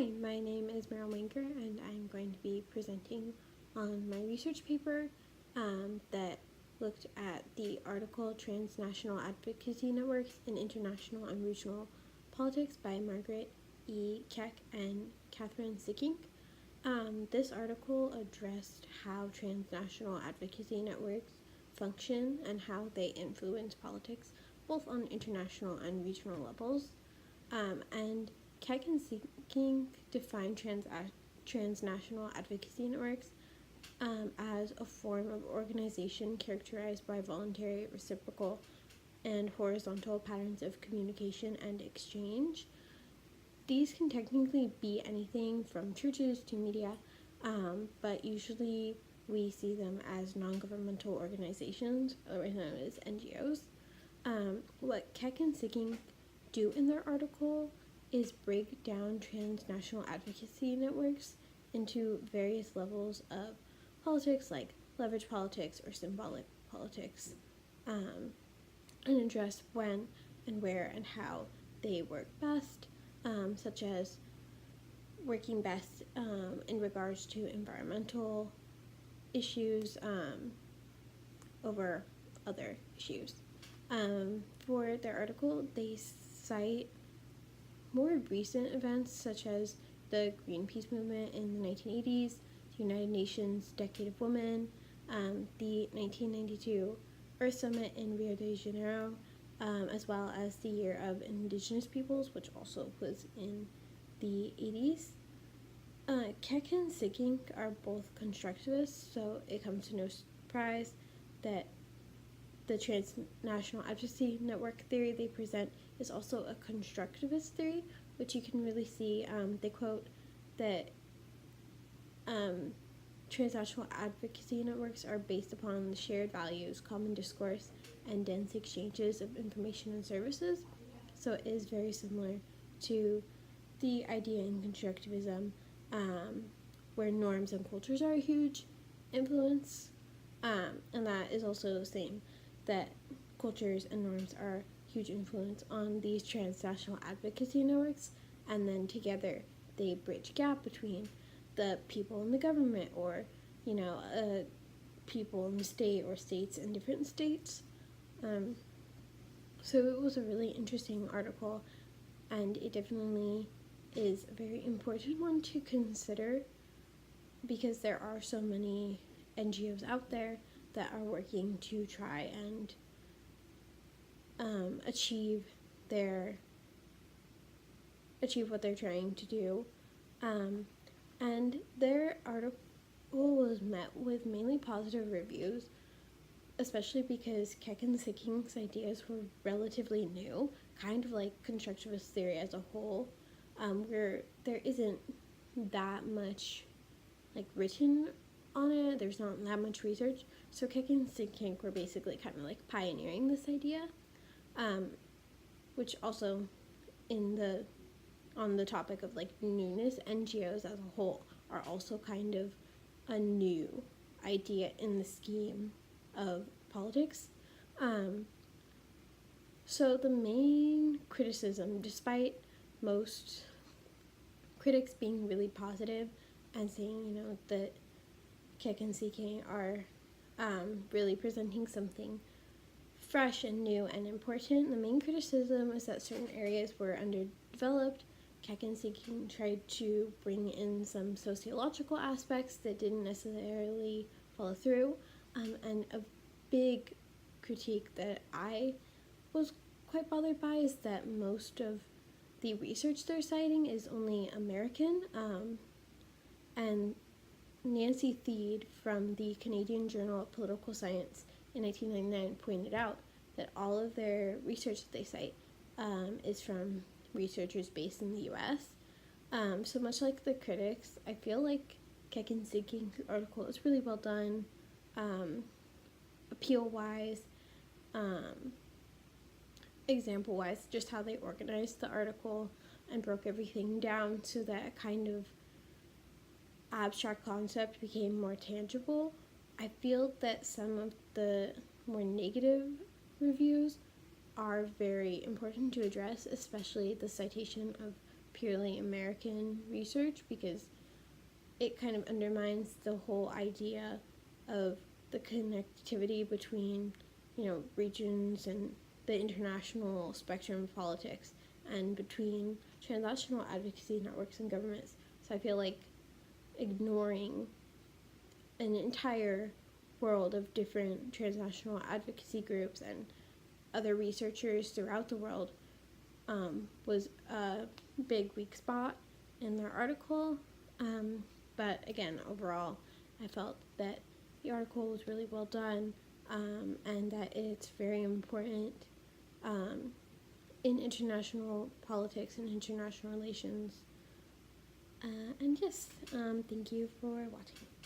Hi, my name is Meryl Wanker, and I'm going to be presenting on my research paper that looked at the article Transnational Advocacy Networks in International and Regional Politics by Margaret E. Keck and Sikkink. This article addressed how transnational advocacy networks function and how they influence politics, both on international and regional levels. And Keck and Sikkink define transnational advocacy networks as a form of organization characterized by voluntary, reciprocal, and horizontal patterns of communication and exchange. These can technically be anything from churches to media, but usually we see them as non-governmental organizations, otherwise known as NGOs. What Keck and Sikkink do in their article is break down transnational advocacy networks into various levels of politics, like leverage politics or symbolic politics, and address when and where and how they work best, such as working best in regards to environmental issues over other issues. For their article, they cite more recent events such as the Greenpeace movement in the 1980s, the United Nations Decade of Women, the 1992 Earth Summit in Rio de Janeiro, as well as the Year of Indigenous Peoples, which also was in the 80s. Keck and Sikkink are both constructivists, so it comes to no surprise that the transnational advocacy network theory they present is also a constructivist theory, which you can really see. They quote that transnational advocacy networks are based upon the shared values, common discourse, and dense exchanges of information and services. So it is very similar to the idea in constructivism, where norms and cultures are a huge influence, and that is also the same, that cultures and norms are huge influence on these transnational advocacy networks, and then together they bridge gap between the people in the government, or people in the state, or states in different states. So it was a really interesting article, and it definitely is a very important one to consider, because there are so many NGOs out there that are working to try and achieve what they're trying to do. And their article was met with mainly positive reviews, especially because Keck and Sikkink's ideas were relatively new, kind of like constructivist theory as a whole, where there isn't that much written on it. There's not that much research. So Keck and Sikkink were basically kind of pioneering this idea, which also on the topic of newness, NGOs as a whole are also kind of a new idea in the scheme of politics. So the main criticism, despite most critics being really positive and saying, that Keck and Sikkink are really presenting something fresh and new and important, the main criticism is that certain areas were underdeveloped. Keck and Sikkink tried to bring in some sociological aspects that didn't necessarily follow through, and a big critique that I was quite bothered by is that most of the research they're citing is only American, and Nancy Thied from the Canadian Journal of Political Science in 1999 pointed out that all of their research that they cite is from researchers based in the US. So much like the critics, I feel like Keck and Sikkink's article is really well done, appeal-wise, example-wise, just how they organized the article and broke everything down so that a kind of abstract concept became more tangible. I feel that some of the more negative reviews are very important to address, especially the citation of purely American research, because it kind of undermines the whole idea of the connectivity between, regions and the international spectrum of politics, and between transnational advocacy networks and governments. So I feel like ignoring an entire world of different transnational advocacy groups and other researchers throughout the world was a big weak spot in their article. But again, overall, I felt that the article was really well done, and that it's very important in international politics and international relations. And yes, thank you for watching.